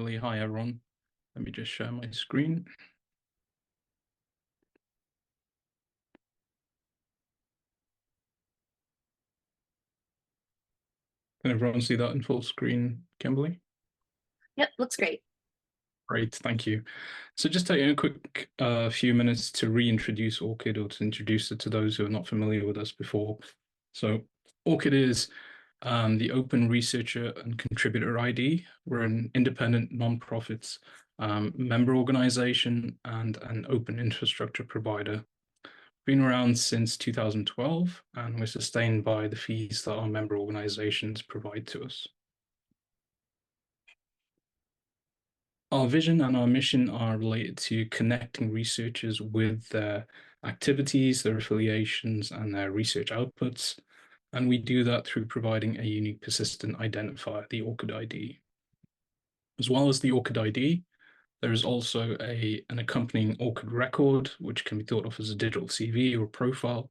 Kimberly. Hi, everyone. Let me just share my screen. Can everyone see that in full screen, Kimberly? Yep, looks great. Great, thank you. So just taking a quick few minutes to reintroduce ORCID or to introduce it to those who are not familiar with us before. So ORCID is the Open Researcher and Contributor ID. We're an independent nonprofit member organization and an open infrastructure provider. Been around since 2012, and we're sustained by the fees that our member organizations provide to us. Our vision and our mission are related to connecting researchers with their activities, their affiliations, and their research outputs. And we do that through providing a unique persistent identifier, the ORCID ID. As well as the ORCID ID, there is also an accompanying ORCID record, which can be thought of as a digital CV or profile,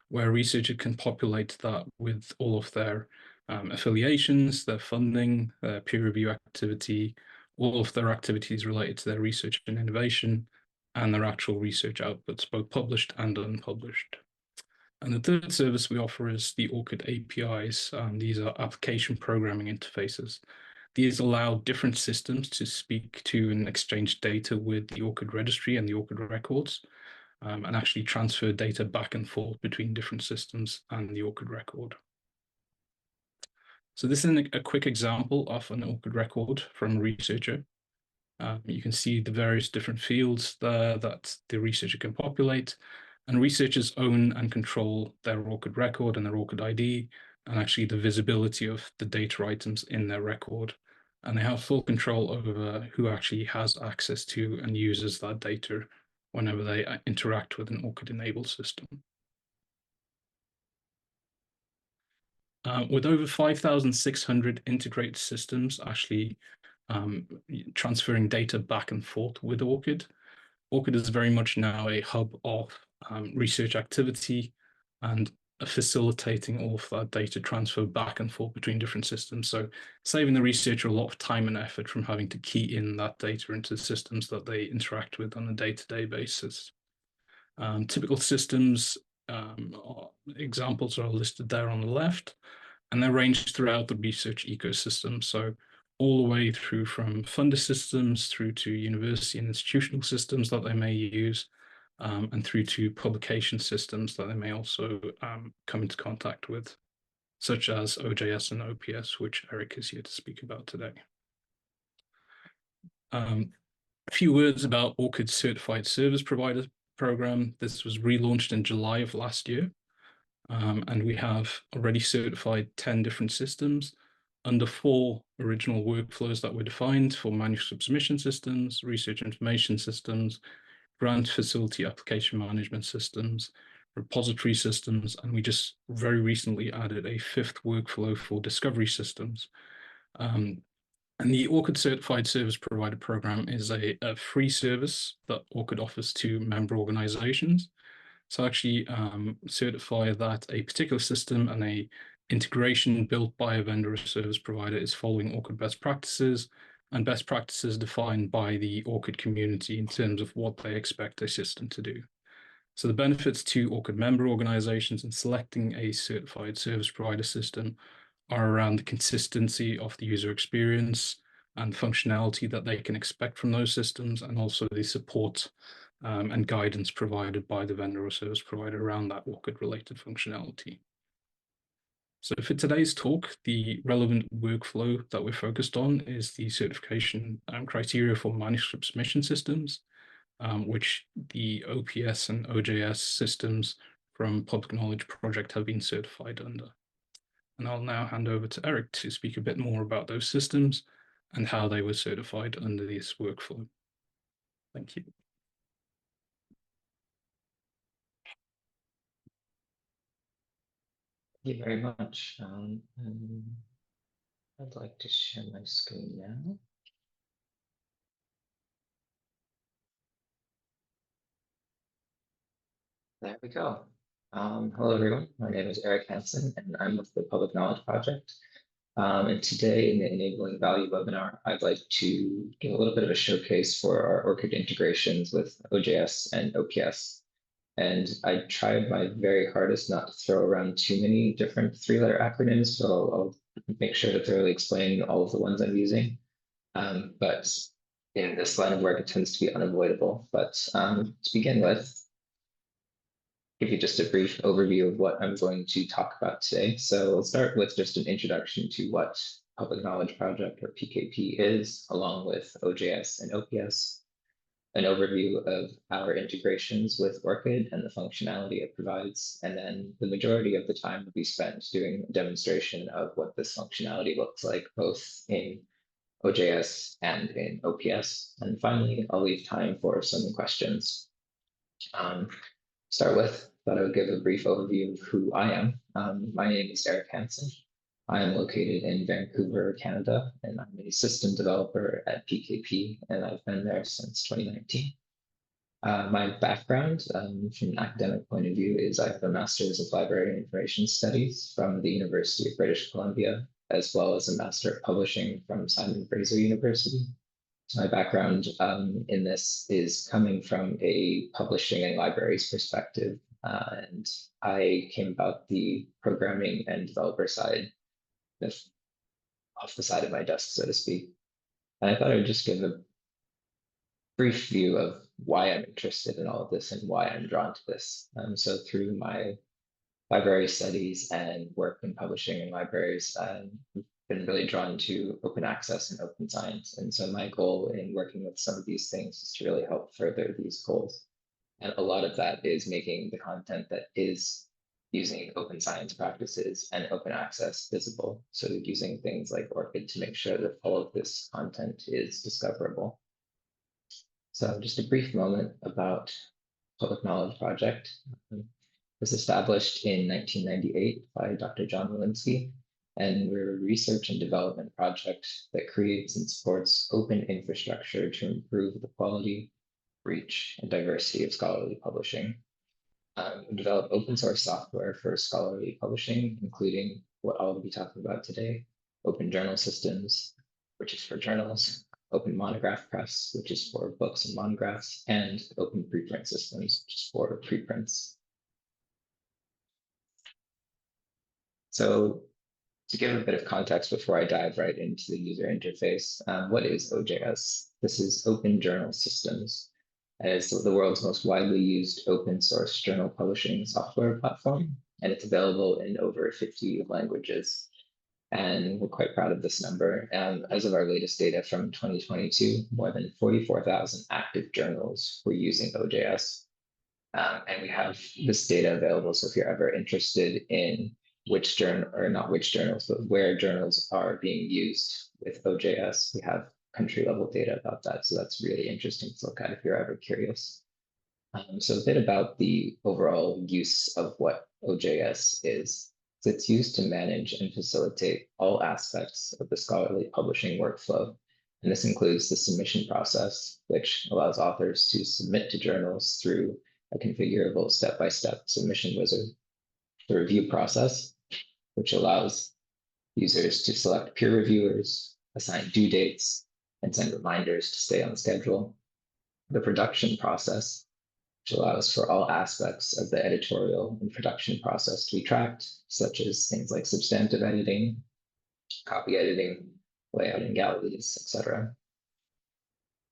where a researcher can populate that with all of their affiliations, their funding, their peer review activity, all of their activities related to their research and innovation, and their actual research outputs, both published and unpublished. And the third service we offer is the ORCID APIs. These are application programming interfaces. These allow different systems to speak to and exchange data with the ORCID registry and the ORCID records, and actually transfer data back and forth between different systems and the ORCID record. So this is a quick example of an ORCID record from a researcher. You can see the various different fields there that the researcher can populate, and researchers own and control their ORCID record and their ORCID ID, and actually the visibility of the data items in their record. And they have full control over who actually has access to and uses that data whenever they interact with an ORCID-enabled system. With over 5,600 integrated systems actually transferring data back and forth with ORCID, ORCID is very much now a hub of research activity and facilitating all of that data transfer back and forth between different systems. So saving the researcher a lot of time and effort from having to key in that data into the systems that they interact with on a day-to-day basis. Typical systems examples are listed there on the left, and they're ranged throughout the research ecosystem. So all the way through from funder systems through to university and institutional systems that they may use, and through to publication systems that they may also come into contact with, such as OJS and OPS, which Eric is here to speak about today. A few words about ORCID Certified Service Provider program. This was relaunched in July of last year, and we have already certified 10 different systems under 4 original workflows that were defined for manuscript submission systems, research information systems, grant facility application management systems, repository systems, and we just very recently added a 5th workflow for discovery systems. And the ORCID Certified Service Provider Program is a free service that ORCID offers to member organizations to actually certify that a particular system and a integration built by a vendor or service provider is following ORCID best practices, and best practices defined by the ORCID community in terms of what they expect a system to do. So the benefits to ORCID member organizations in selecting a certified service provider system are around the consistency of the user experience and functionality that they can expect from those systems, and also the support and guidance provided by the vendor or service provider around that ORCID-related functionality. So for today's talk, the relevant workflow that we're focused on is the certification criteria for manuscript submission systems, which the OPS and OJS systems from Public Knowledge Project have been certified under. And I'll now hand over to Eric to speak a bit more about those systems and how they were certified under this workflow. Thank you. Thank you very much. I'd like to share my screen now. There we go. Hello, everyone. My name is Eric Hansen, and I'm with the Public Knowledge Project. And today in the Enabling Value webinar, I'd like to give a little bit of a showcase for our ORCID integrations with OJS and OPS. And I tried my very hardest not to throw around too many different three-letter acronyms, so I'll make sure to thoroughly explain all of the ones I'm using. But in this line of work, it tends to be unavoidable. But to begin with, give you just a brief overview of what I'm going to talk about today. So we'll start with just an introduction to what Public Knowledge Project, or PKP, is, along with OJS and OPS, an overview of our integrations with ORCID and the functionality it provides, and then the majority of the time will be spent doing a demonstration of what this functionality looks like, both in OJS and in OPS. And finally, I'll leave time for some questions. Start with, thought I would give a brief overview of who I am. My name is Eric Hansen. I am located in Vancouver, Canada, and I'm a system developer at PKP, and I've been there since 2019. My background from an academic point of view is I have a Master's of Library and Information Studies from the University of British Columbia, as well as a Master of Publishing from Simon Fraser University. So my background in this is coming from a publishing and libraries perspective, and I came about the programming and developer side off the side of my desk, so to speak. And I thought I would just give a brief view of why I'm interested in all of this and why I'm drawn to this. So through my library studies and work in publishing and libraries, I've been really drawn to open access and open science. And so my goal in working with some of these things is to really help further these goals. And a lot of that is making the content that is using open science practices and open access visible. So using things like ORCID to make sure that all of this content is discoverable. So just a brief moment about Public Knowledge Project. It was established in 1998 by Dr. John Walensky, and we're a research and development project that creates and supports open infrastructure to improve the quality, reach, and diversity of scholarly publishing. We develop open source software for scholarly publishing, including what I'll be talking about today, open journal systems, which is for journals, open monograph press, which is for books and monographs, and open preprint systems, which is for preprints. So to give a bit of context before I dive right into the user interface, what is OJS? This is Open Journal Systems. It's the world's most widely used open source journal publishing software platform, and it's available in over 50 languages. And we're quite proud of this number. As of our latest data from 2022, more than 44,000 active journals were using OJS. And we have this data available, so if you're ever interested in which journal, or not which journals, but where journals are being used with OJS, we have country level data about that. So that's really interesting to look at if you're ever curious. So a bit about the overall use of what OJS is. So it's used to manage and facilitate all aspects of the scholarly publishing workflow. And this includes the submission process, which allows authors to submit to journals through a configurable step-by-step submission wizard. The review process, which allows users to select peer reviewers, assign due dates, and send reminders to stay on schedule. The production process, which allows for all aspects of the editorial and production process to be tracked, such as things like substantive editing, copy editing, layout and galleries, etc.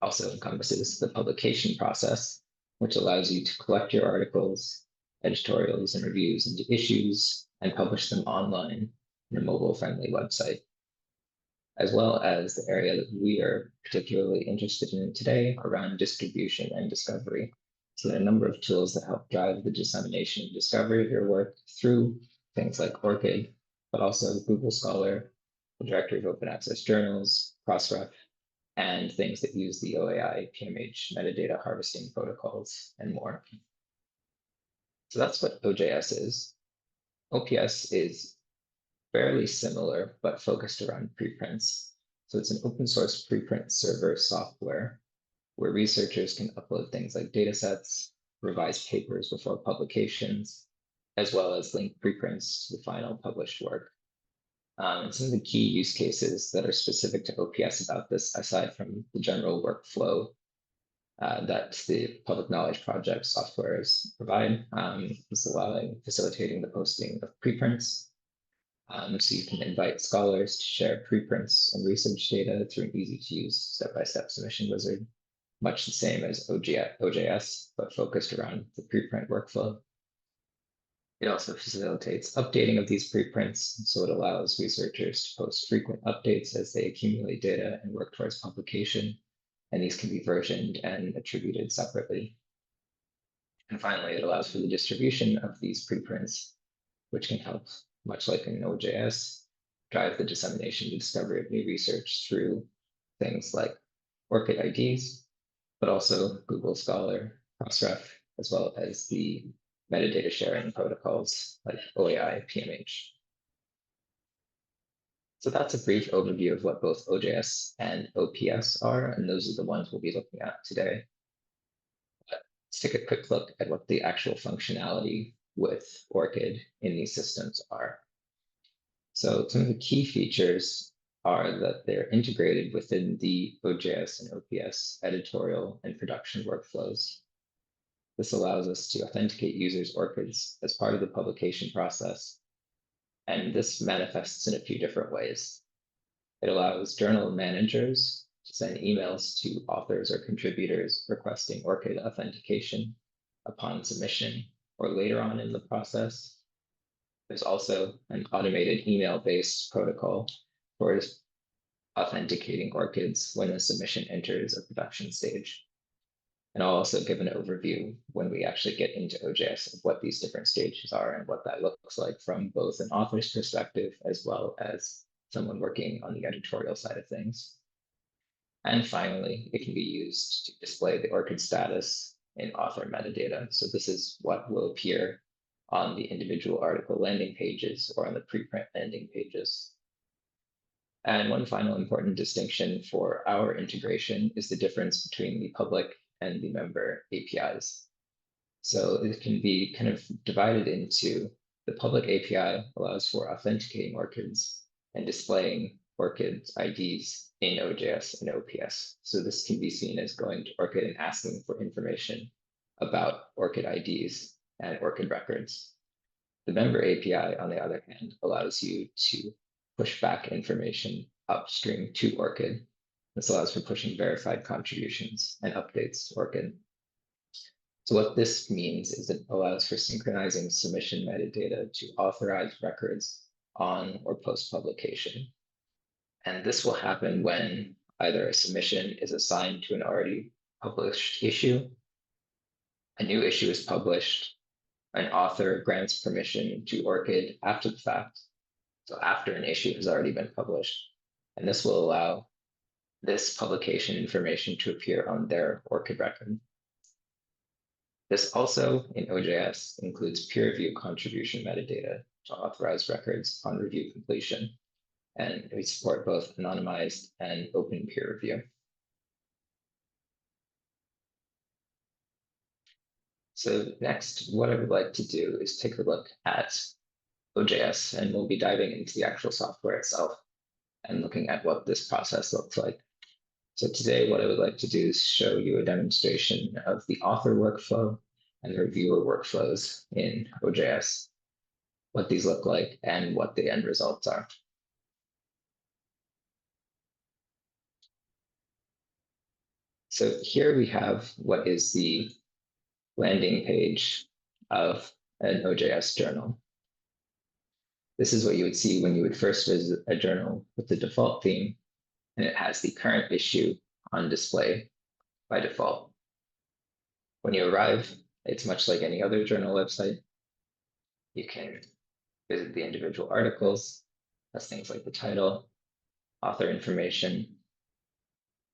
Also encompasses the publication process, which allows you to collect your articles, editorials, and reviews into issues and publish them online in a mobile-friendly website, as well as the area that we are particularly interested in today around distribution and discovery. So there are a number of tools that help drive the dissemination and discovery of your work through things like ORCID, but also Google Scholar, the Directory of Open Access Journals, Crossref, and things that use the OAI PMH metadata harvesting protocols and more. So that's what OJS is. OPS is fairly similar, but focused around preprints. So it's an open source preprint server software where researchers can upload things like data sets, revise papers before publications, as well as link preprints to the final published work. And some of the key use cases that are specific to OPS about this, aside from the general workflow that the public knowledge project softwares provide, is facilitating the posting of preprints. So you can invite scholars to share preprints and research data through an easy-to-use step-by-step submission wizard, much the same as OJS, but focused around the preprint workflow. It also facilitates updating of these preprints, so it allows researchers to post frequent updates as they accumulate data and work towards publication, and these can be versioned and attributed separately. And finally, it allows for the distribution of these preprints, which can help, much like in OJS, drive the dissemination and discovery of new research through things like ORCID IDs, but also Google Scholar, Crossref, as well as the metadata sharing protocols like OAI, PMH. So that's a brief overview of what both OJS and OPS are, and those are the ones we'll be looking at today. But let's take a quick look at what the actual functionality with ORCID in these systems are. So some of the key features are that they're integrated within the OJS and OPS editorial and production workflows. This allows us to authenticate users' ORCIDs as part of the publication process. And this manifests in a few different ways. It allows journal managers to send emails to authors or contributors requesting ORCID authentication upon submission or later on in the process. There's also an automated email-based protocol for authenticating ORCIDs when the submission enters a production stage. And I'll also give an overview when we actually get into OJS of what these different stages are and what that looks like from both an author's perspective as well as someone working on the editorial side of things. And finally, it can be used to display the ORCID status in author metadata. So this is what will appear on the individual article landing pages or on the preprint landing pages. And one final important distinction for our integration is the difference between the public and the member APIs. So it can be kind of divided into the public API allows for authenticating ORCIDs and displaying ORCID IDs in OJS and OPS. So this can be seen as going to ORCID and asking for information about ORCID IDs and ORCID records. The member API, on the other hand, allows you to push back information upstream to ORCID. This allows for pushing verified contributions and updates to ORCID. So what this means is it allows for synchronizing submission metadata to authorized records on or post-publication. And this will happen when either a submission is assigned to an already published issue, a new issue is published, an author grants permission to ORCID after the fact, so after an issue has already been published. And this will allow this publication information to appear on their ORCID record. This also, in OJS, includes peer review contribution metadata to authorized records on review completion. And we support both anonymized and open peer review. So next, what I would like to do is take a look at OJS, and we'll be diving into the actual software itself and looking at what this process looks like. So today, what I would like to do is show you a demonstration of the author workflow and the reviewer workflows in OJS, what these look like, and what the end results are. So here we have what is the landing page of an OJS journal. This is what you would see when you would first visit a journal with the default theme, and it has the current issue on display by default. When you arrive, it's much like any other journal website. You can visit the individual articles. That's things like the title, author information,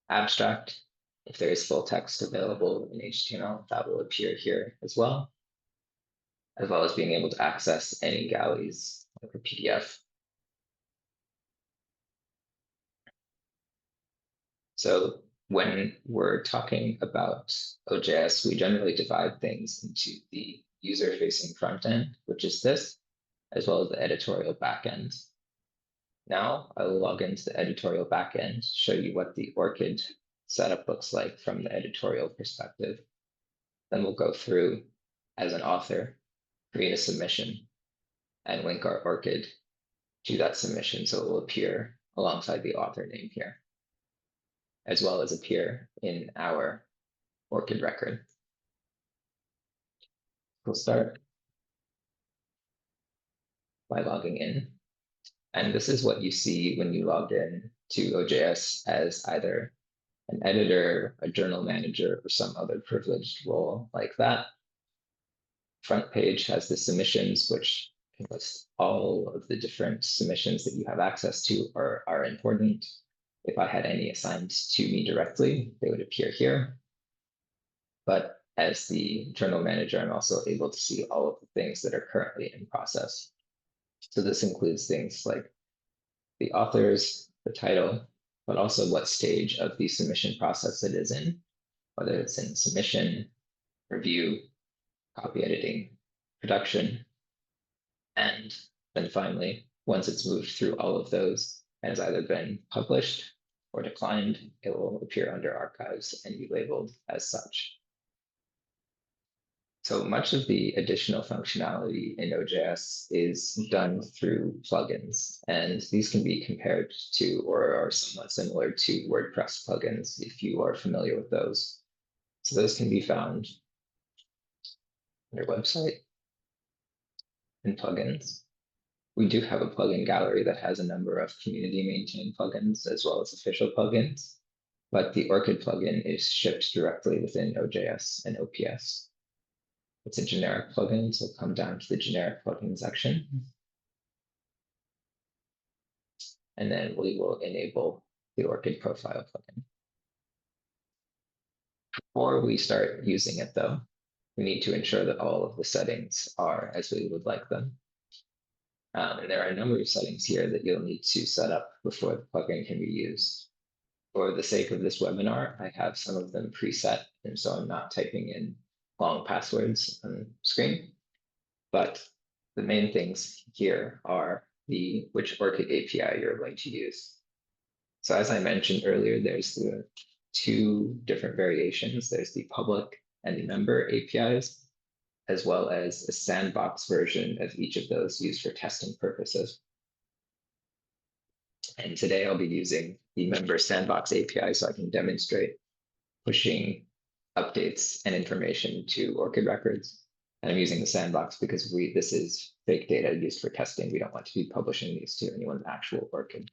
abstract. If there is full text available in HTML, that will appear here as well as being able to access any galleys like a PDF. So when we're talking about OJS, we generally divide things into the user-facing front end, which is this, as well as the editorial backend. Now I will log into the editorial backend, show you what the ORCID setup looks like from the editorial perspective. Then we'll go through as an author, create a submission, and link our ORCID to that submission so it will appear alongside the author name here, as well as appear in our ORCID record. We'll start by logging in. And this is what you see when you log in to OJS as either an editor, a journal manager, or some other privileged role like that. Front page has the submissions, which can list all of the different submissions that you have access to or are important. If I had any assigned to me directly, they would appear here. But as the journal manager, I'm also able to see all of the things that are currently in process. So this includes things like the authors, the title, but also what stage of the submission process it is in, whether it's in submission, review, copy editing, production, and then finally, once it's moved through all of those and has either been published or declined, it will appear under archives and be labeled as such. So much of the additional functionality in OJS is done through plugins, and these can be compared to or are somewhat similar to WordPress plugins if you are familiar with those. So those can be found on your website in plugins. We do have a plugin gallery that has a number of community maintained plugins as well as official plugins, but the ORCID plugin is shipped directly within OJS and OPS. It's a generic plugin, so come down to the generic plugin section. And then we will enable the ORCID profile plugin. Before we start using it though, we need to ensure that all of the settings are as we would like them. And there are a number of settings here that you'll need to set up before the plugin can be used. For the sake of this webinar, I have some of them preset, and so I'm not typing in long passwords on screen. But the main things here are which ORCID API you're going to use. So as I mentioned earlier, there's the two different variations. There's the public and the member APIs, as well as a sandbox version of each of those used for testing purposes. And today I'll be using the member sandbox API so I can demonstrate pushing updates and information to ORCID records. And I'm using the sandbox because this is fake data used for testing. We don't want to be publishing these to anyone's actual ORCID.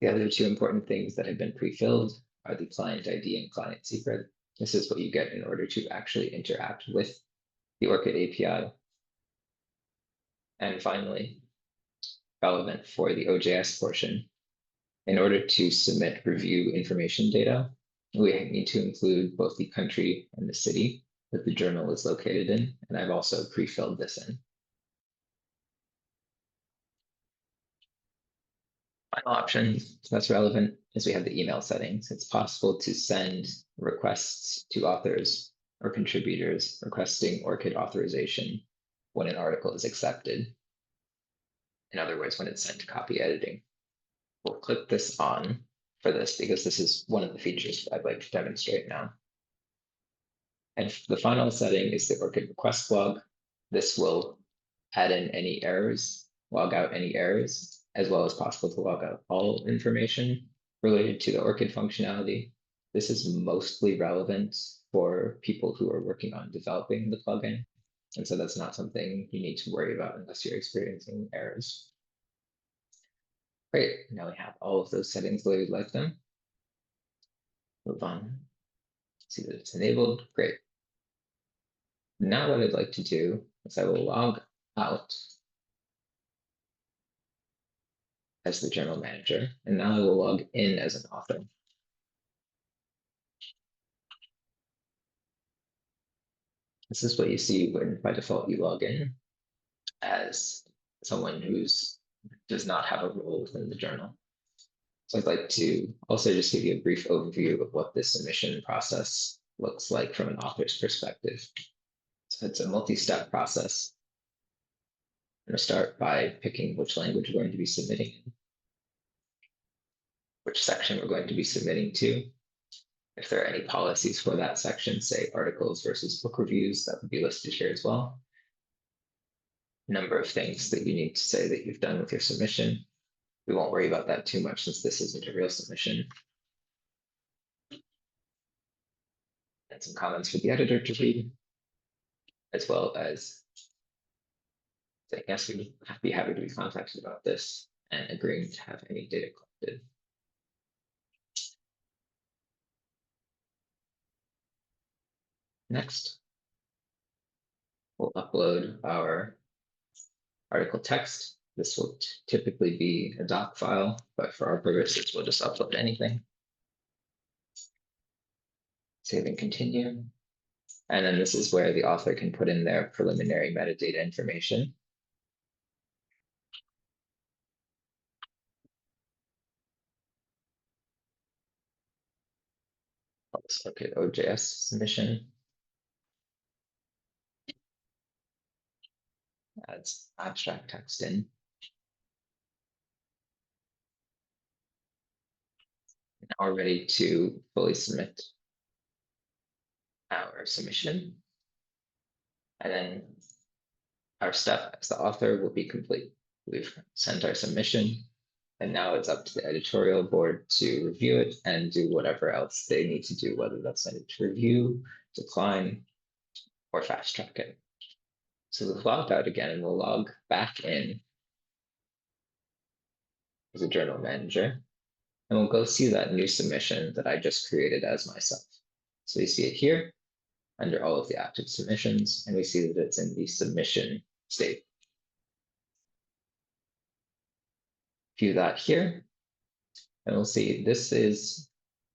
The other two important things that have been pre-filled are the client ID and client secret. This is what you get in order to actually interact with the ORCID API. And finally, relevant for the OJS portion, in order to submit review information data, we need to include both the country and the city that the journal is located in, and I've also pre-filled this in. Final option that's relevant is we have the email settings. It's possible to send requests to authors or contributors requesting ORCID authorization when an article is accepted. In other words, when it's sent to copy editing. We'll click this on for this because this is one of the features that I'd like to demonstrate now. And the final setting is the ORCID request log. This will add in any errors, log out any errors, as well as possible to log out all information related to the ORCID functionality. This is mostly relevant for people who are working on developing the plugin. And so that's not something you need to worry about unless you're experiencing errors. Great, now we have all of those settings the way we'd like them. Move on, see that it's enabled, great. Now what I'd like to do is I will log out as the journal manager, and now I will log in as an author. This is what you see when by default you log in as someone who does not have a role within the journal. So I'd like to also just give you a brief overview of what this submission process looks like from an author's perspective. So it's a multi-step process. I'm going to start by picking which language we're going to be submitting, which section we're going to be submitting to. If there are any policies for that section, say articles versus book reviews, that would be listed here as well. Number of things that you need to say that you've done with your submission. We won't worry about that too much since this isn't a real submission. And some comments for the editor to read, as well as saying, yes, we'd be happy to be contacted about this and agreeing to have any data collected. Next, we'll upload our article text. This will typically be a doc file, but for our purposes, we'll just upload anything. Save and continue. And then this is where the author can put in their preliminary metadata information. Let's look at OJS submission. Adds abstract text in. Now we're ready to fully submit our submission. And then our step as the author will be complete. We've sent our submission, and now it's up to the editorial board to review it and do whatever else they need to do, whether that's send it to review, decline, or fast track it. So we'll log out again and we'll log back in as a journal manager. And we'll go see that new submission that I just created as myself. So you see it here under all of the active submissions, and we see that it's in the submission state. View that here, and we'll see this is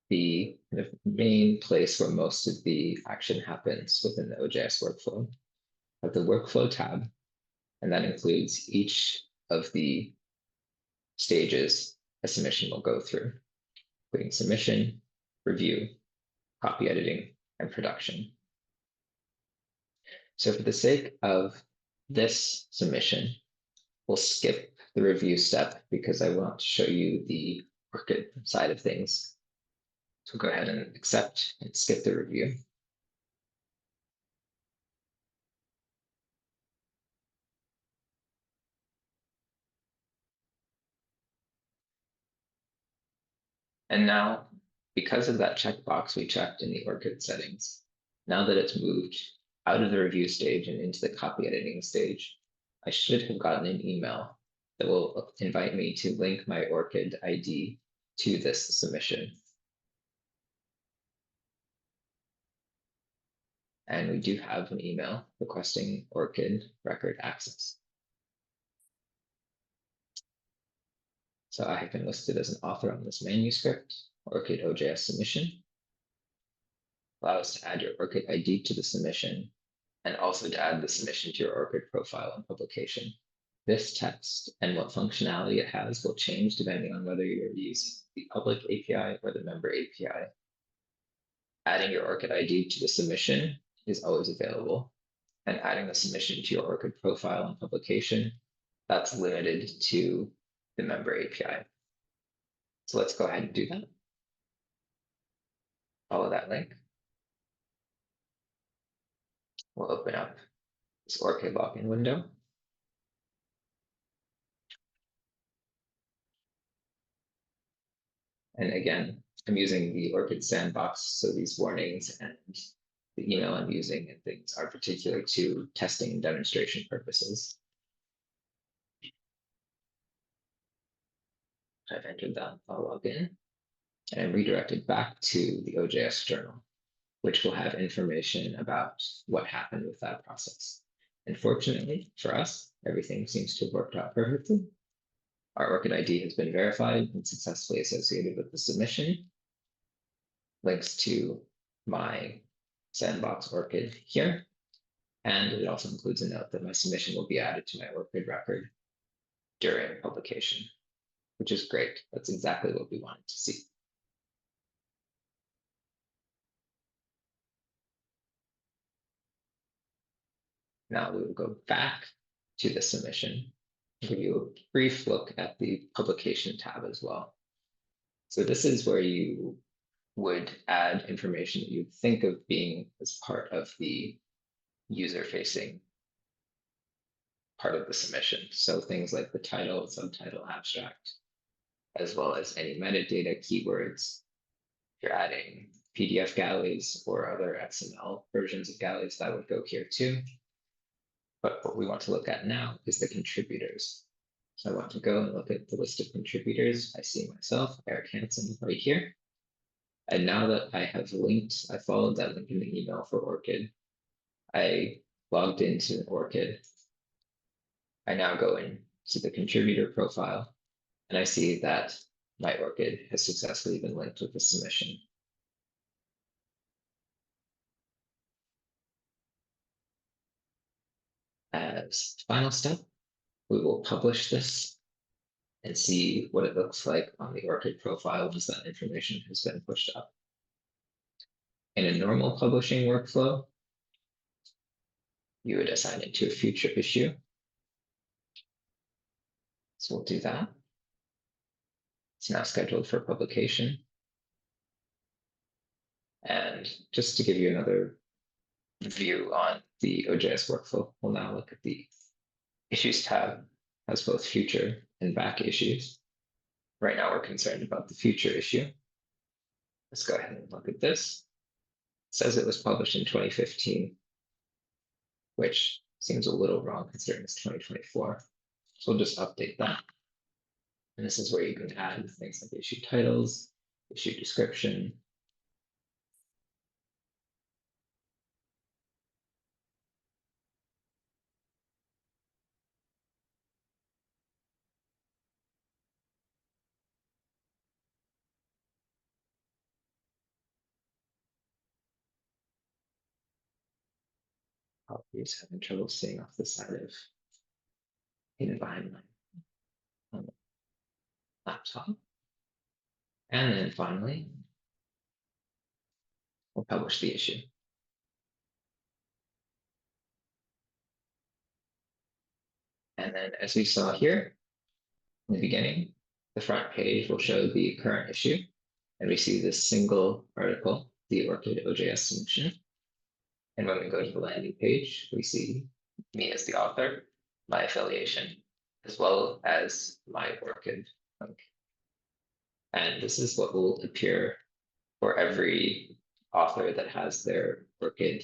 the kind of main place where most of the action happens within the OJS workflow. Have the workflow tab, and that includes each of the stages a submission will go through, including submission, review, copy editing, and production. So for the sake of this submission, we'll skip the review step because I want to show you the ORCID side of things. So go ahead and accept and skip the review. And now, because of that checkbox we checked in the ORCID settings, now that it's moved out of the review stage and into the copy editing stage, I should have gotten an email that will invite me to link my ORCID ID to this submission. And we do have an email requesting ORCID record access. So I have been listed as an author on this manuscript, ORCID OJS submission. Allow us to add your ORCID ID to the submission and also to add the submission to your ORCID profile and publication. This text and what functionality it has will change depending on whether you're using the public API or the member API. Adding your ORCID ID to the submission is always available, and adding the submission to your ORCID profile and publication, that's limited to the member API. So let's go ahead and do that. Follow that link. We'll open up this ORCID login window. And again, I'm using the ORCID sandbox, so these warnings and the email I'm using and things are particular to testing and demonstration purposes. I've entered that, I'll log in, and I'm redirected back to the OJS journal, which will have information about what happened with that process. And fortunately for us, everything seems to have worked out perfectly. Our ORCID ID has been verified and successfully associated with the submission. Links to my sandbox ORCID here. And it also includes a note that my submission will be added to my ORCID record during publication, which is great. That's exactly what we wanted to see. Now we will go back to the submission. I'll give you a brief look at the publication tab as well. So this is where you would add information that you'd think of being as part of the user-facing part of the submission. So things like the title, subtitle, abstract, as well as any metadata, keywords. If you're adding PDF galleys or other XML versions of galleys, that would go here too. But what we want to look at now is the contributors. So I want to go and look at the list of contributors. I see myself, Eric Hansen, right here. And now that I have linked, I followed that link in the email for ORCID. I logged into ORCID. I now go into the contributor profile, and I see that my ORCID has successfully been linked with the submission. As final step, we will publish this and see what it looks like on the ORCID profile once that information has been pushed up. In a normal publishing workflow, you would assign it to a future issue. So we'll do that. It's now scheduled for publication. And just to give you another view on the OJS workflow, we'll now look at the Issues tab. Has both future and back issues. Right now, we're concerned about the future issue. Let's go ahead and look at this. It says it was published in 2015, which seems a little wrong considering it's 2024. So we'll just update that. And this is where you can add things like issue titles, issue description. Copies having trouble seeing off the side of hidden behind my laptop. And then finally, we'll publish the issue. And then as we saw here in the beginning, the front page will show the current issue. And we see this single article, the ORCID OJS submission. And when we go to the landing page, we see me as the author, my affiliation, as well as my ORCID link. And this is what will appear for every author that has their ORCID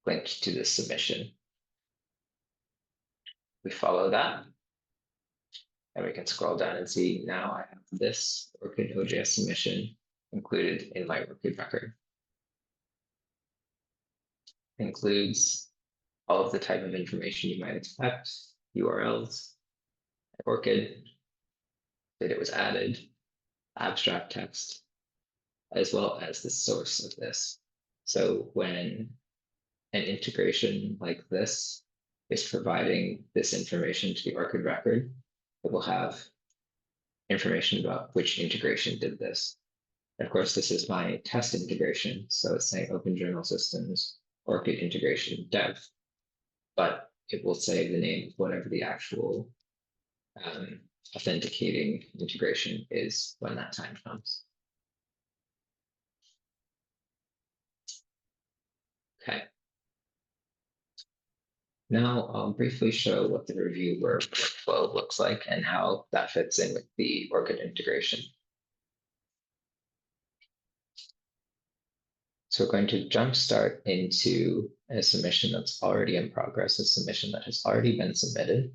linked to this submission. We follow that, and we can scroll down and see now I have this ORCID OJS submission included in my ORCID record. It includes all of the type of information you might expect, URLs, ORCID, that it was added, abstract text, as well as the source of this. So when an integration like this is providing this information to the ORCID record, it will have information about which integration did this. And of course, this is my test integration. So it's saying Open Journal Systems, ORCID integration dev, but it will say the name of whatever the actual authenticating integration is when that time comes. Okay. Now I'll briefly show what the review workflow looks like and how that fits in with the ORCID integration. So we're going to jumpstart into a submission that's already in progress, a submission that has already been submitted.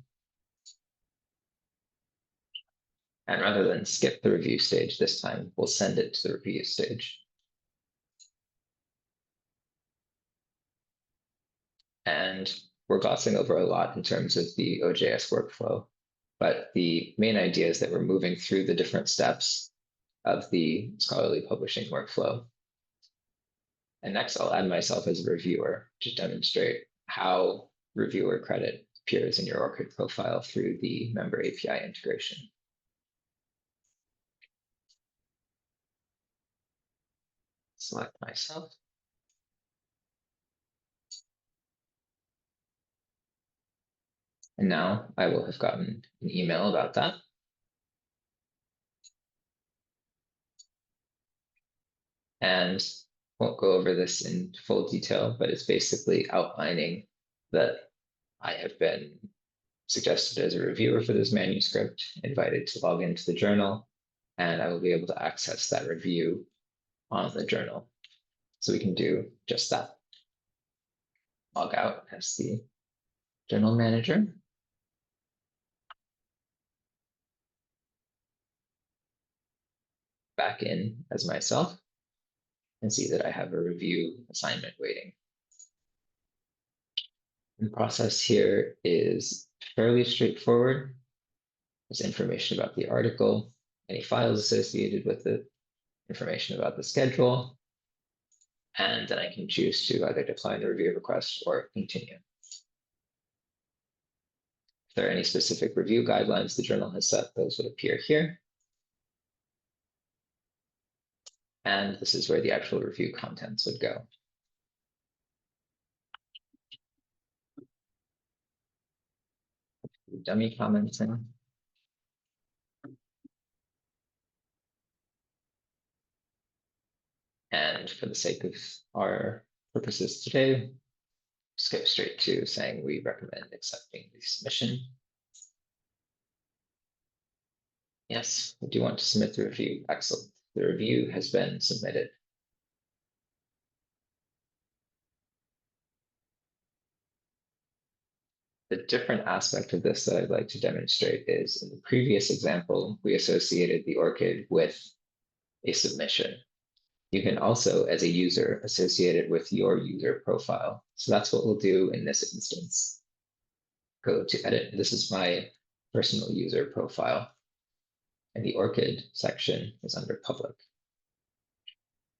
And rather than skip the review stage this time, we'll send it to the review stage. And we're glossing over a lot in terms of the OJS workflow, but the main idea is that we're moving through the different steps of the scholarly publishing workflow. And next, I'll add myself as a reviewer to demonstrate how reviewer credit appears in your ORCID profile through the member API integration. Select myself. And now I will have gotten an email about that. And won't go over this in full detail, but it's basically outlining that I have been suggested as a reviewer for this manuscript, invited to log into the journal, and I will be able to access that review on the journal. So we can do just that. Log out as the journal manager. Back in as myself and see that I have a review assignment waiting. The process here is fairly straightforward. There's information about the article, any files associated with it, information about the schedule, and then I can choose to either decline the review request or continue. If there are any specific review guidelines the journal has set, those would appear here. And this is where the actual review contents would go. Dummy comments in. And for the sake of our purposes today, skip straight to saying we recommend accepting the submission. Yes, we do want to submit the review. Excellent. The review has been submitted. The different aspect of this that I'd like to demonstrate is in the previous example, we associated the ORCID with a submission. You can also, as a user, associate it with your user profile. So that's what we'll do in this instance. Go to edit. This is my personal user profile. And the ORCID section is under public.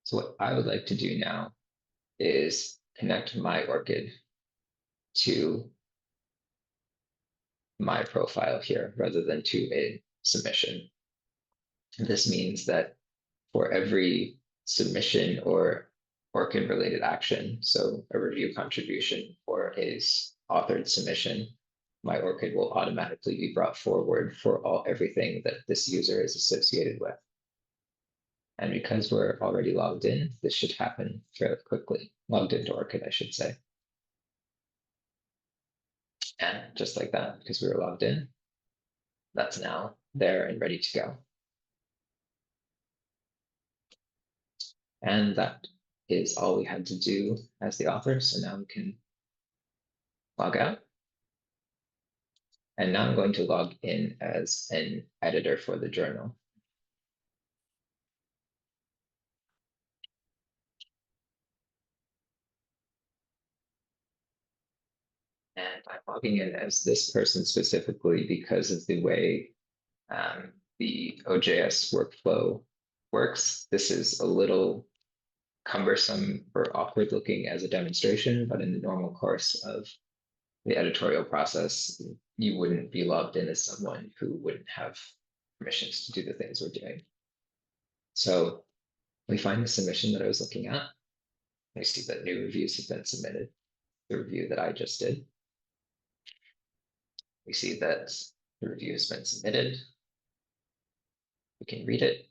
So what I would like to do now is connect my ORCID to my profile here rather than to a submission. And this means that for every submission or ORCID related action, so a review contribution or a authored submission, my ORCID will automatically be brought forward for everything that this user is associated with. And because we're already logged in, this should happen fairly quickly. Logged into ORCID, I should say. And just like that, because we were logged in, that's now there and ready to go. And that is all we had to do as the author. So now we can log out. And now I'm going to log in as an editor for the journal. And I'm logging in as this person specifically because of the way the OJS workflow works. This is a little cumbersome or awkward looking as a demonstration, but in the normal course of the editorial process, you wouldn't be logged in as someone who wouldn't have permissions to do the things we're doing. So we find the submission that I was looking at. We see that new reviews have been submitted, the review that I just did. We see that the review has been submitted. We can read it,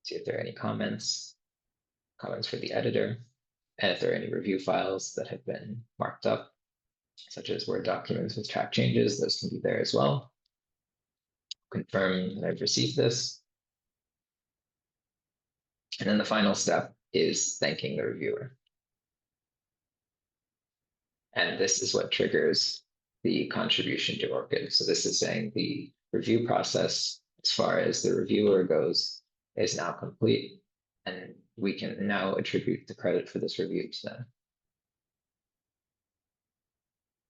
see if there are any comments for the editor, and if there are any review files that have been marked up, such as Word documents with track changes, those can be there as well. Confirm that I've received this. And then the final step is thanking the reviewer. And this is what triggers the contribution to ORCID. So this is saying the review process, as far as the reviewer goes, is now complete. And we can now attribute the credit for this review to them.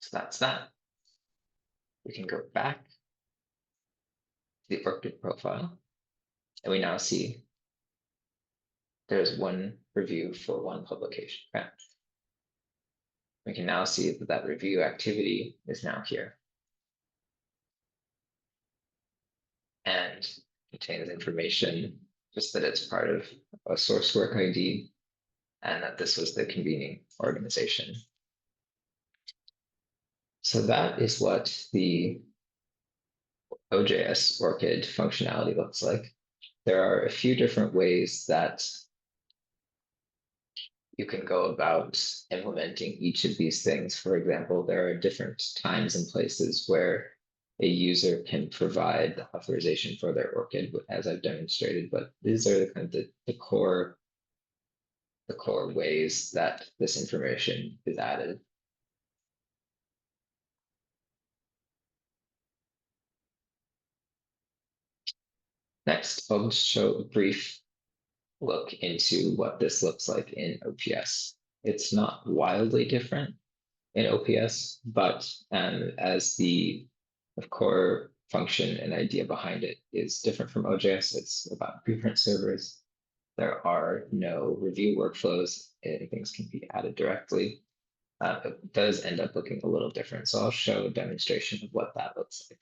So that's that. We can go back to the ORCID profile. And we now see there's one review for one publication. Right? We can now see that that review activity is now here. And contains information just that it's part of a source work ID and that this was the convening organization. So that is what the OJS ORCID functionality looks like. There are a few different ways that you can go about implementing each of these things. For example, there are different times and places where a user can provide the authorization for their ORCID, as I've demonstrated, but these are the kind of the core ways that this information is added. Next, I'll just show a brief look into what this looks like in OPS. It's not wildly different in OPS, but as the core function and idea behind it is different from OJS, it's about preprint servers. There are no review workflows, and things can be added directly. It does end up looking a little different, so I'll show a demonstration of what that looks like.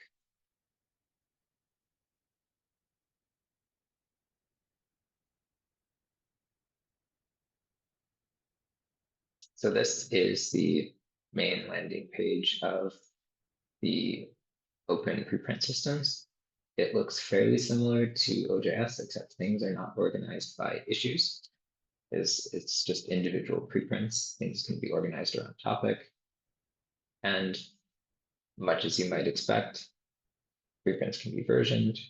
So this is the main landing page of the open preprint systems. It looks fairly similar to OJS, except things are not organized by issues. It's just individual preprints. Things can be organized around topic. And much as you might expect, preprints can be versioned.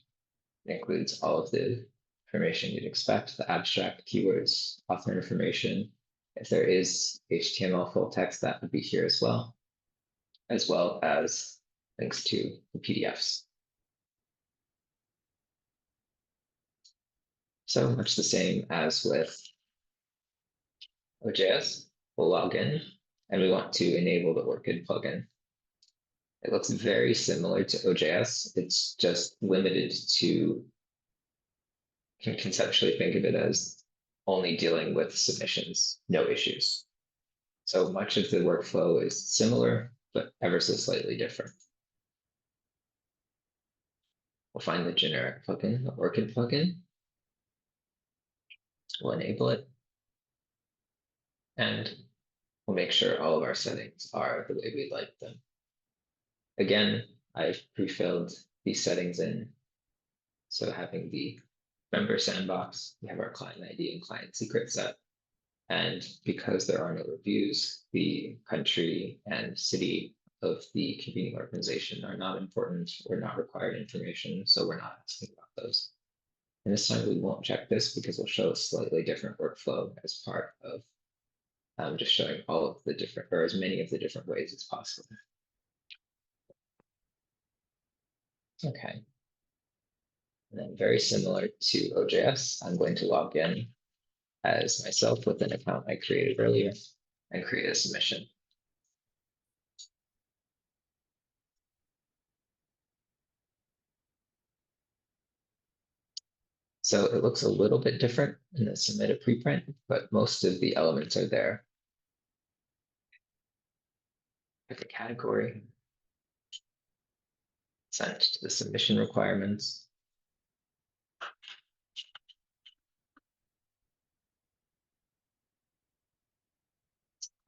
It includes all of the information you'd expect, the abstract, keywords, author information. If there is HTML full text, that would be here as well as links to the PDFs. So much the same as with OJS. We'll log in and we want to enable the ORCID plugin. It looks very similar to OJS. It's just limited to, you can conceptually think of it as only dealing with submissions, no issues. So much of the workflow is similar, but ever so slightly different. We'll find the generic plugin, the ORCID plugin. We'll enable it. And we'll make sure all of our settings are the way we'd like them. Again, I've pre-filled these settings in. So having the member sandbox, we have our client ID and client secret set. And because there are no reviews, the country and city of the convening organization are not important or not required information. So we're not asking about those. And this time we won't check this because we'll show a slightly different workflow as part of just showing all of the different, or as many of the different ways as possible. Okay. And then very similar to OJS, I'm going to log in as myself with an account I created earlier and create a submission. So it looks a little bit different in the submit a preprint, but most of the elements are there. Pick a category, send to the submission requirements.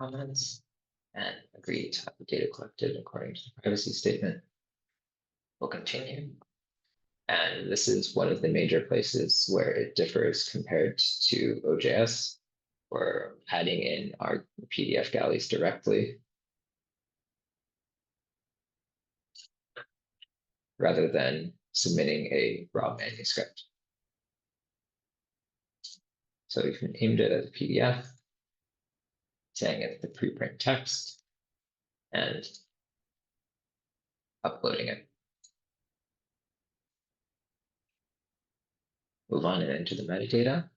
Comments and agree to have the data collected according to the privacy statement. We'll continue. And this is one of the major places where it differs compared to OJS. We're adding in our PDF galleys directly rather than submitting a raw manuscript. So we can named it as a PDF, saying it's the preprint text, and uploading it. Move on and enter the metadata.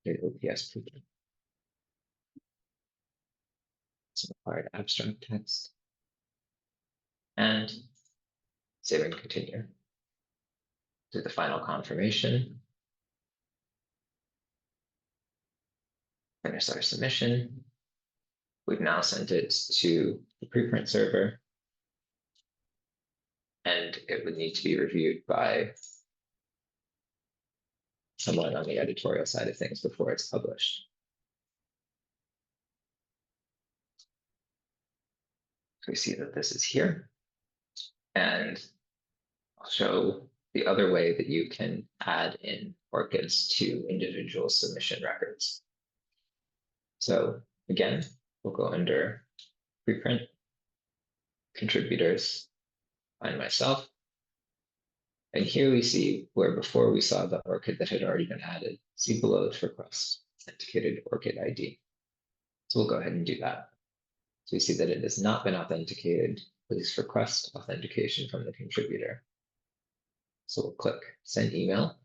The OPS preprint. Some required abstract text. And save and continue. Do the final confirmation. Finish our submission. We've now sent it to the preprint server, and it would need to be reviewed by somewhat on the editorial side of things before it's published. So we see that this is here, and I'll show the other way that you can add in ORCIDs to individual submission records. So again, we'll go under Preprint, Contributors, find myself. And here we see where before we saw the ORCID that had already been added. See below its request, authenticated ORCID ID. So we'll go ahead and do that. So we see that it has not been authenticated. Please request authentication from the contributor. So we'll click send email,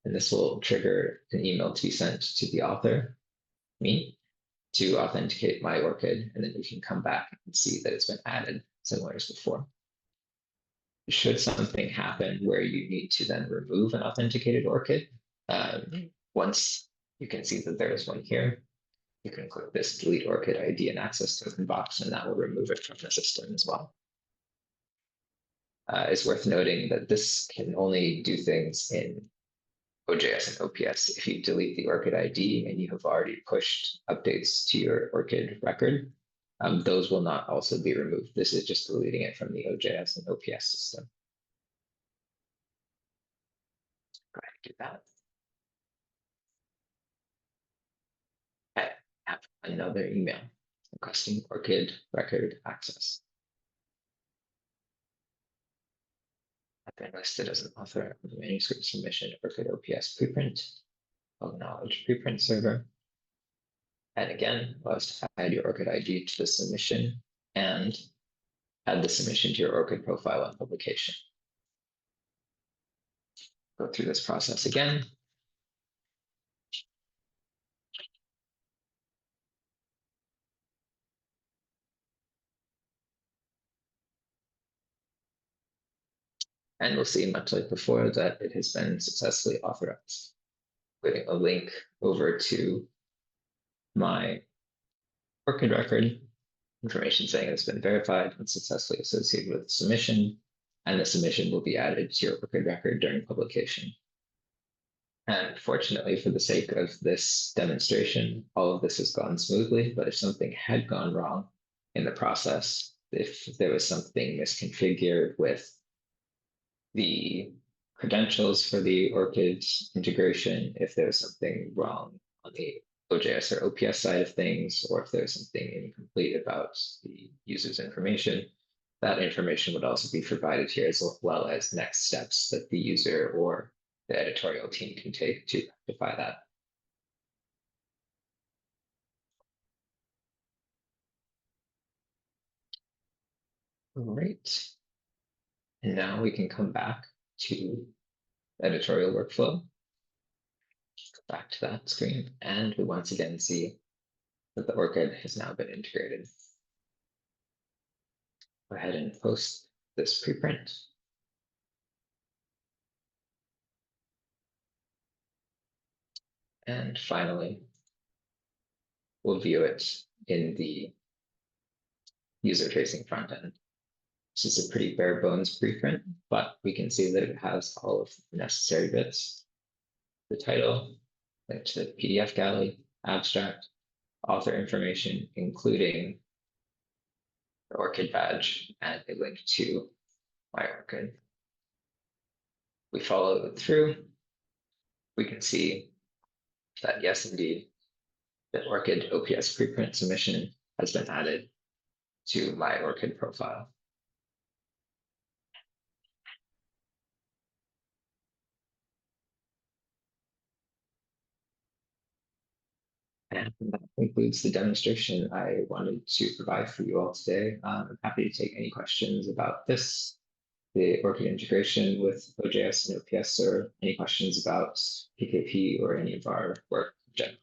and this will trigger an email to be sent to the author, me, to authenticate my ORCID, and then we can come back and see that it's been added, similar as before. Should something happen where you need to then remove an authenticated ORCID, once you can see that there is one here, you can click this delete ORCID ID and access token box, and that will remove it from the system as well. It's worth noting that this can only do things in OJS and OPS. If you delete the ORCID ID and you have already pushed updates to your ORCID record, those will not also be removed. This is just deleting it from the OJS and OPS system. Go ahead and do that. I have another email requesting ORCID record access. I've been listed as an author of the manuscript submission ORCID OPS preprint. I'll acknowledge preprint server. And again, must add your ORCID ID to the submission and add the submission to your ORCID profile on publication. Go through this process again. And we'll see, much like before, that it has been successfully authorized, including a link over to my ORCID record, information saying it's been verified and successfully associated with the submission, and the submission will be added to your ORCID record during publication. And fortunately, for the sake of this demonstration, all of this has gone smoothly, but if something had gone wrong in the process, if there was something misconfigured with the credentials for the ORCID integration, if there was something wrong on the OJS or OPS side of things, or if there's something incomplete about the user's information, that information would also be provided here, as well as next steps that the user or the editorial team can take to rectify that. Great. And now we can come back to editorial workflow. Back to that screen, and we once again see that the ORCID has now been integrated. Go ahead and post this preprint. And finally, we'll view it in the user-facing front end. This is a pretty bare bones preprint, but we can see that it has all of the necessary bits. The title, link to the PDF galley, abstract, author information, including the ORCID badge, and a link to my ORCID. We follow it through. We can see that yes, indeed, the ORCID OPS preprint submission has been added to my ORCID profile. And that concludes the demonstration I wanted to provide for you all today. I'm happy to take any questions about this, the ORCID integration with OJS and OPS, or any questions about PKP or any of our work in general.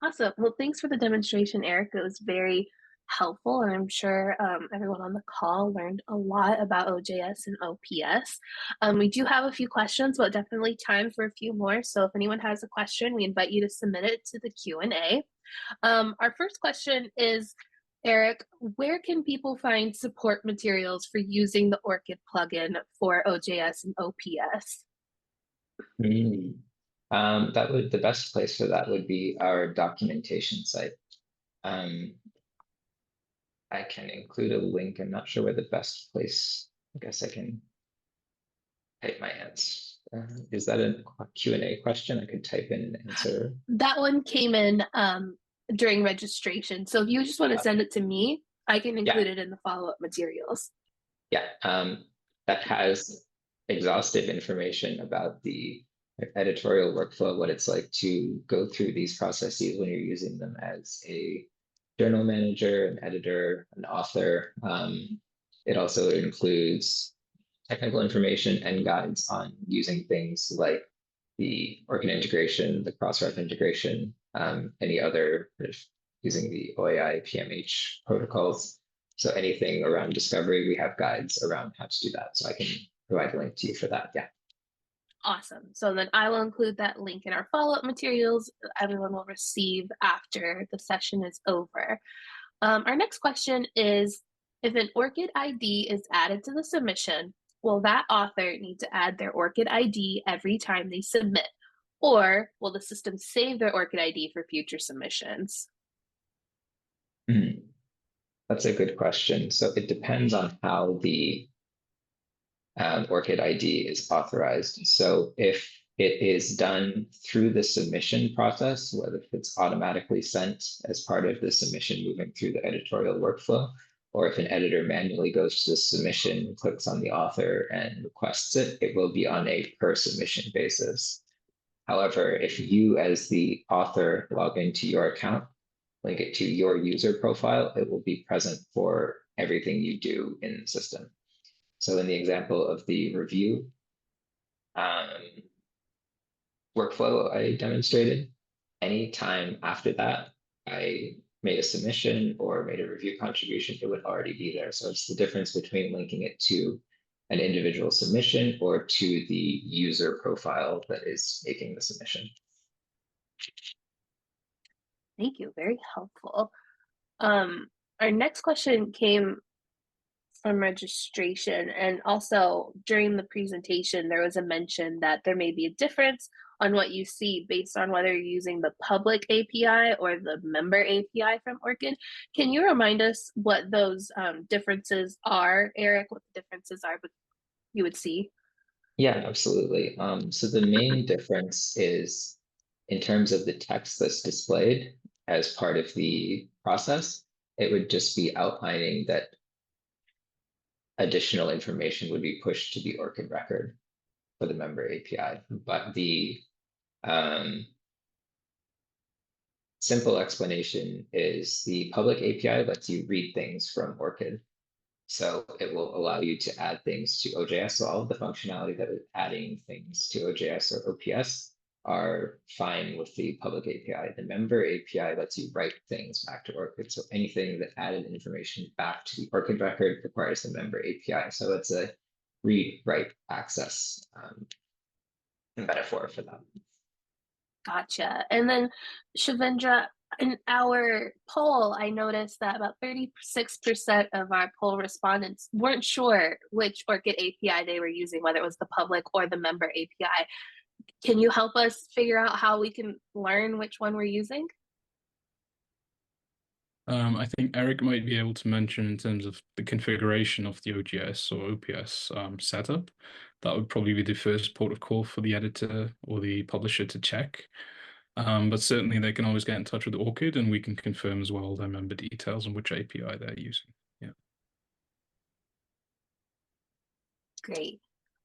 Awesome. Well, thanks for the demonstration, Eric. It was very helpful, and I'm sure everyone on the call learned a lot about OJS and OPS. We do have a few questions, but definitely time for a few more. So if anyone has a question, we invite you to submit it to the Q&A. Our first question is, Eric, where can people find support materials for using the ORCID plugin for OJS and OPS? The best place for that would be our documentation site. I can include a link. I'm not sure where the best place. I guess I can type my answer. Is that a Q&A question? I could type in an answer. That one came in during registration. So if you just want to send it to me, I can include it in the follow-up materials. Yeah, that has exhaustive information about the editorial workflow, what it's like to go through these processes when you're using them as a journal manager, an editor, an author. It also includes technical information and guides on using things like the ORCID integration, the Crossref integration, any other using the OAI PMH protocols. So anything around discovery, we have guides around how to do that. So I can provide a link to you for that. Yeah. Awesome. So then I will include that link in our follow-up materials everyone will receive after the session is over. Our next question is, if an ORCID ID is added to the submission, will that author need to add their ORCID ID every time they submit? Or will the system save their ORCID ID for future submissions? That's a good question. So it depends on how the ORCID ID is authorized. So if it is done through the submission process, whether it's automatically sent as part of the submission moving through the editorial workflow, or if an editor manually goes to the submission, clicks on the author and requests it, it will be on a per submission basis. However, if you as the author log into your account, link it to your user profile, it will be present for everything you do in the system. So in the example of the review workflow I demonstrated, any time after that, I made a submission or made a review contribution, it would already be there. So it's the difference between linking it to an individual submission or to the user profile that is making the submission. Thank you. Very helpful. Our next question came from registration, and also during the presentation there was a mention that there may be a difference on what you see based on whether you're using the public API or the member API from ORCID. Can you remind us what those differences are, Eric? What the differences are you would see? Yeah, absolutely. So the main difference is in terms of the text that's displayed as part of the process, it would just be outlining that additional information would be pushed to the ORCID record for the member API. But the simple explanation is the public API lets you read things from ORCID. So it will allow you to add things to OJS. So all of the functionality that is adding things to OJS or OPS are fine with the public API. The member API lets you write things back to ORCID. So anything that added information back to the ORCID record requires the member API. So it's a read-write access metaphor for that. Gotcha. And then Shavendra, in our poll, I noticed that about 36% of our poll respondents weren't sure which ORCID API they were using, whether it was the public or the member API. Can you help us figure out how we can learn which one we're using? I think Eric might be able to mention in terms of the configuration of the OGS or OPS setup. That would probably be the first port of call for the editor or the publisher to check. But certainly they can always get in touch with ORCID and we can confirm as well their member details and which API they're using. Yeah. Great.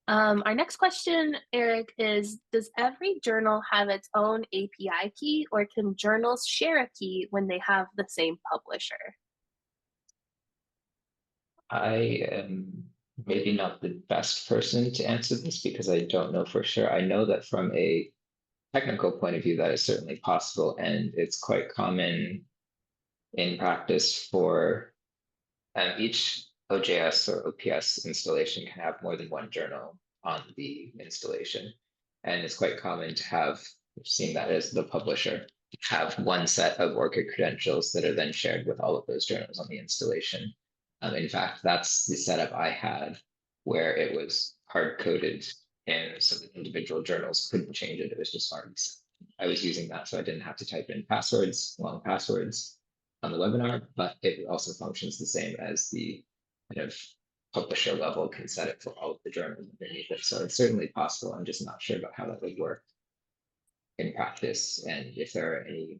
Our next question, Eric, is, does every journal have its own API key, or can journals share a key when they have the same publisher? I am maybe not the best person to answer this because I don't know for sure. I know that from a technical point of view, that is certainly possible, and it's quite common in practice for each OJS or OPS installation can have more than one journal on the installation. And it's quite common to have, we've seen that as the publisher, have one set of ORCID credentials that are then shared with all of those journals on the installation. In fact, that's the setup I had where it was hard-coded in so that individual journals couldn't change it. It was just already set. I was using that so I didn't have to type in passwords, long passwords on the webinar, but it also functions the same as the kind of publisher level can set it for all of the journals underneath it. So it's certainly possible. I'm just not sure about how that would work in practice and if there are any,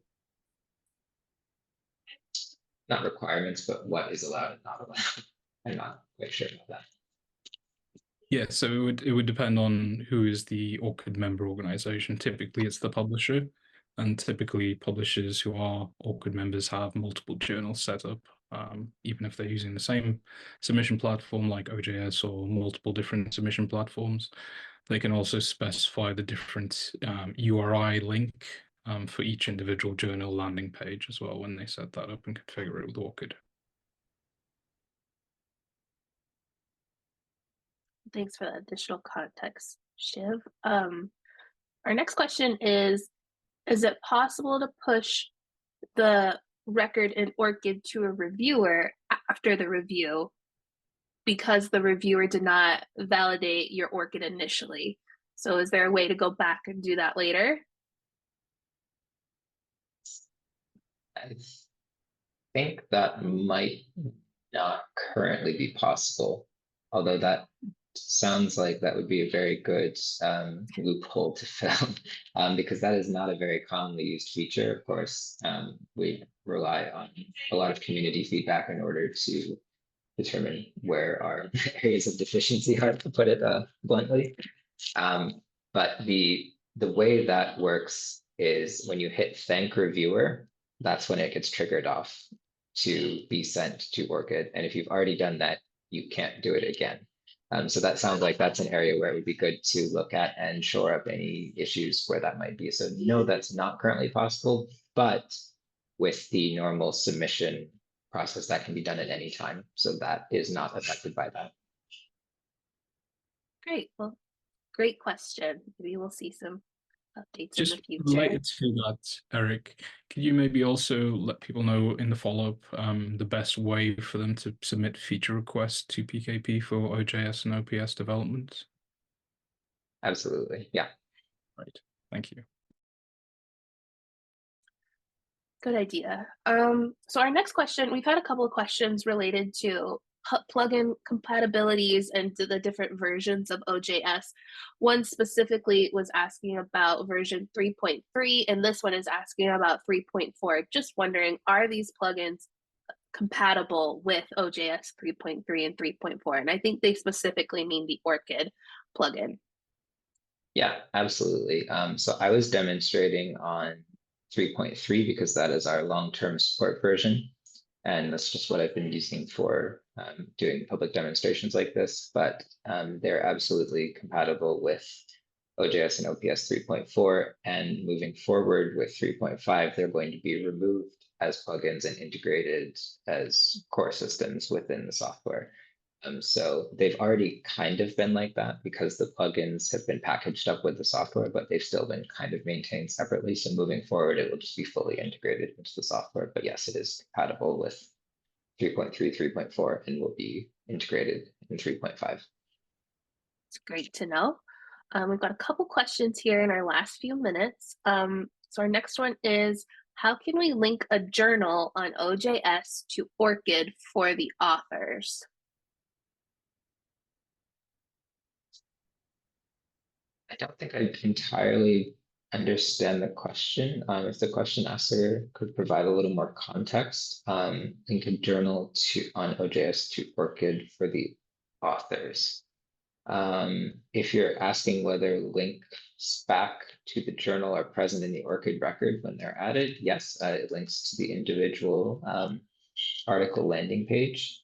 not requirements, but what is allowed and not allowed. I'm not quite sure about that. Yeah, so it would depend on who is the ORCID member organization. Typically, it's the publisher, and typically publishers who are ORCID members have multiple journals set up, even if they're using the same submission platform like OJS or multiple different submission platforms. They can also specify the different URI link for each individual journal landing page as well when they set that up and configure it with ORCID. Thanks for that additional context, Shiv. Our next question is it possible to push the record in ORCID to a reviewer after the review because the reviewer did not validate your ORCID initially? So is there a way to go back and do that later? I think that might not currently be possible, although that sounds like that would be a very good loophole to fill because that is not a very commonly used feature. Of course, we rely on a lot of community feedback in order to determine where our areas of deficiency are, to put it bluntly. But the way that works is when you hit thank reviewer, that's when it gets triggered off to be sent to ORCID. And if you've already done that, you can't do it again. So that sounds like that's an area where it would be good to look at and shore up any issues where that might be. So no, that's not currently possible, but with the normal submission process, that can be done at any time. So that is not affected by that. Great. Well, great question. Maybe we'll see some updates Just in the future. related to that, Eric, could you maybe also let people know in the follow-up the best way for them to submit feature requests to PKP for OJS and OPS development? Absolutely. Yeah. Right. Thank you. Good idea. So our next question, we've had a couple of questions related to plugin compatibilities and to the different versions of OJS. One specifically was asking about version 3.3, and this one is asking about 3.4. Just wondering, are these plugins compatible with OJS 3.3 and 3.4? And I think they specifically mean the ORCID plugin. Yeah, absolutely. So I was demonstrating on 3.3 because that is our long-term support version. And that's just what I've been using for doing public demonstrations like this, but they're absolutely compatible with OJS and OPS 3.4, and moving forward with 3.5, they're going to be removed as plugins and integrated as core systems within the software. So they've already kind of been like that because the plugins have been packaged up with the software, but they've still been kind of maintained separately. So moving forward, it will just be fully integrated into the software. But yes, it is compatible with 3.3, 3.4, and will be integrated in 3.5. It's great to know. We've got a couple questions here in our last few minutes. So our next one is, how can we link a journal on OJS to ORCID for the authors? I don't think I entirely understand the question. If the question asker could provide a little more context, link a journal on OJS to ORCID for the authors. If you're asking whether links back to the journal are present in the ORCID record when they're added, yes, it links to the individual article landing page.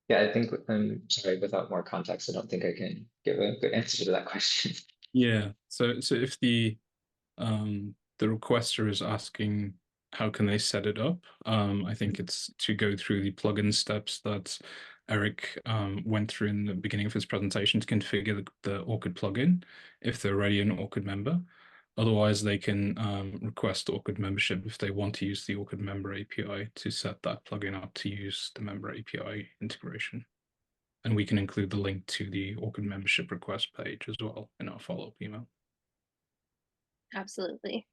Yeah, I think I'm sorry, without more context, I don't think I can give a good answer to that question. Yeah. So if the requester is asking how can they set it up, I think it's to go through the plugin steps that Eric went through in the beginning of his presentation to configure the ORCID plugin if they're already an ORCID member. Otherwise, they can request ORCID membership if they want to use the ORCID member API to set that plugin up to use the member API integration. And we can include the link to the ORCID membership request page as well in our follow-up email. Absolutely.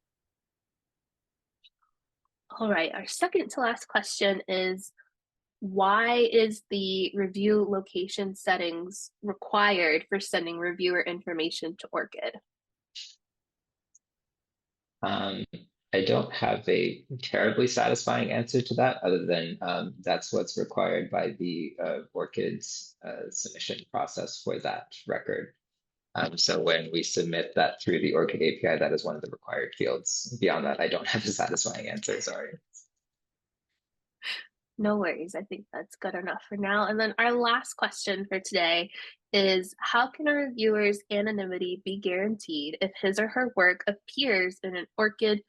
All right, our second to last question is, why is the review location settings required for sending reviewer information to ORCID? I don't have a terribly satisfying answer to that, other than that's what's required by the ORCID's submission process for that record. So when we submit that through the ORCID API, that is one of the required fields. Beyond that, I don't have a satisfying answer, sorry. No worries, I think that's good enough for now. And then our last question for today is, how can a reviewer's anonymity be guaranteed if his or her work appears in an ORCID,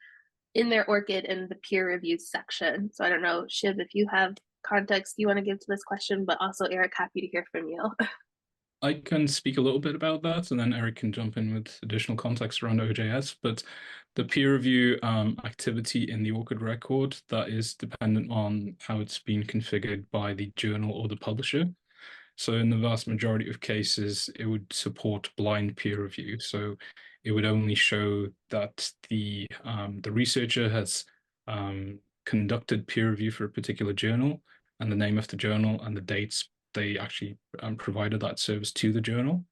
in their ORCID in the peer review section? So I don't know, Shiv, if you have context you want to give to this question, but also Eric, happy to hear from you. I can speak a little bit about that, and then Eric can jump in with additional context around OJS. But the peer review activity in the ORCID record, that is dependent on how it's been configured by the journal or the publisher. So in the vast majority of cases, it would support blind peer review. So it would only show that the researcher has conducted peer review for a particular journal, and the name of the journal and the dates they actually provided that service to the journal.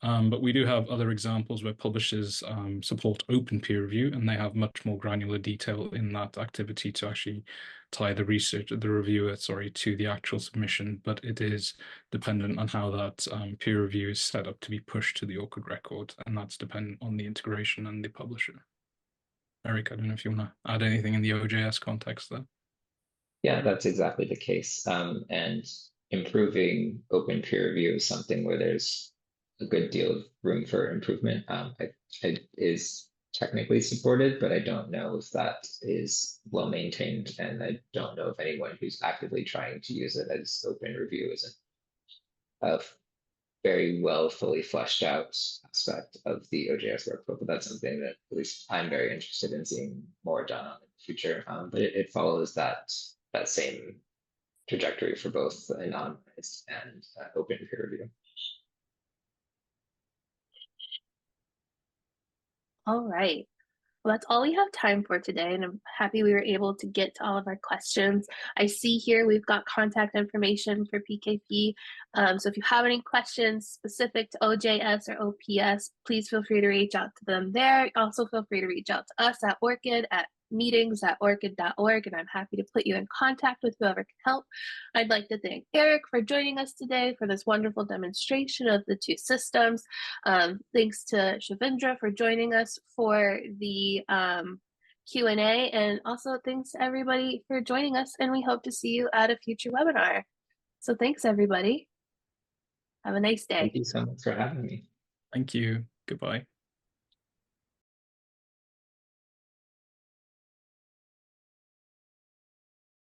But we do have other examples where publishers support open peer review, and they have much more granular detail in that activity to actually tie the reviewer, to the actual submission. But it is dependent on how that peer review is set up to be pushed to the ORCID record, and that's dependent on the integration and the publisher. Eric, I don't know if you want to add anything in the OJS context there. Yeah, that's exactly the case. And improving open peer review is something where there's a good deal of room for improvement. It is technically supported, but I don't know if that is well maintained, and I don't know if anyone who's actively trying to use it as open review is a very well fully fleshed out aspect of the OJS workflow. But that's something that at least I'm very interested in seeing more done on in the future. But it follows that same trajectory for both anonymized and open peer review. All right. Well, that's all we have time for today, and I'm happy we were able to get to all of our questions. I see here we've got contact information for PKP, so if you have any questions specific to OJS or OPS, please feel free to reach out to them there. Also feel free to reach out to us at ORCID at meetings@orcid.org, and I'm happy to put you in contact with whoever can help. I'd like to thank Eric for joining us today for this wonderful demonstration of the two systems. Thanks to Shavindra for joining us for the Q&A, and also thanks to everybody for joining us, and we hope to see you at a future webinar. So thanks, everybody. Have a nice day. Thank you so much for having me. Thank you. Goodbye.